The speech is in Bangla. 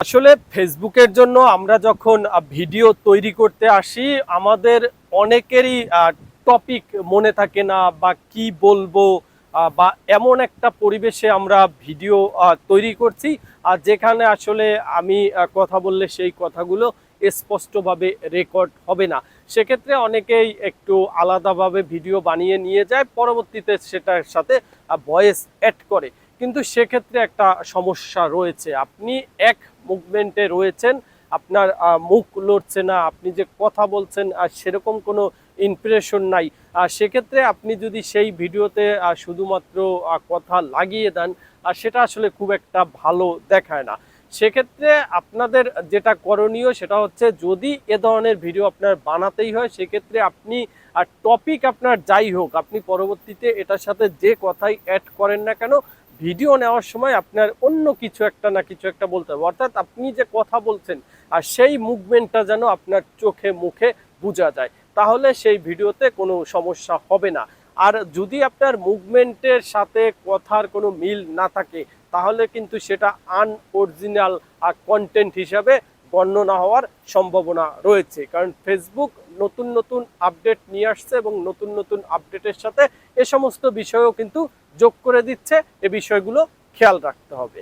আসলে ফেসবুকের জন্য আমরা যখন ভিডিও তৈরি করতে আসি, আমাদের অনেকেরই টপিক মনে থাকে না বা কি বলবো, বা এমন একটা পরিবেশে আমরা ভিডিও তৈরি করছি আর যেখানে আসলে আমি কথা বললে সেই কথাগুলো স্পষ্টভাবে রেকর্ড হবে না। সেক্ষেত্রে অনেকেই একটু আলাদাভাবে ভিডিও বানিয়ে নিয়ে যায়, পরবর্তীতে সেটার সাথে ভয়েস অ্যাড করে। কিন্তু সেক্ষেত্রে একটা সমস্যা রয়েছে। আপনি এক মুভমেন্টে রয়েছেন, আপনার মুখ লড়ছে না, আপনি যে কথা বলছেন আর সেরকম কোনো ইমপ্রেশন নাই। সেক্ষেত্রে আপনি যদি সেই ভিডিওতে শুধুমাত্র কথা লাগিয়ে দেন, সেটা আসলে খুব একটা ভালো দেখায় না। সেক্ষেত্রে আপনাদের যেটা করণীয় সেটা হচ্ছে, যদি এ ধরনের ভিডিও আপনার বানাতেই হয় সেক্ষেত্রে আপনি টপিক আপনার যাই হোক, আপনি পরবর্তীতে এটার সাথে যে কথাই অ্যাড করেন না কেন, ভিডিও নেওয়ার সময় আপনার অন্য কিছু একটা না কিছু একটা বলতে হবে। অর্থাৎ আপনি যে কথা বলছেন আর সেই মুভমেন্টটা যেন আপনার চোখে মুখে বোঝা যায়, তাহলে সেই ভিডিওতে কোনো সমস্যা হবে না। আর যদি আপনার মুভমেন্টের সাথে কথার কোনো মিল না থাকে, তাহলে কিন্তু সেটা আনঅরিজিনাল কন্টেন্ট হিসাবে বর্ণনা হওয়ার সম্ভাবনা রয়েছে। কারণ ফেসবুক নতুন নতুন আপডেট নিয়ে আসছে এবং নতুন নতুন আপডেটের সাথে এ সমস্ত বিষয়ও কিন্তু যোগ করে দিচ্ছে। এ বিষয়গুলো খেয়াল রাখতে হবে।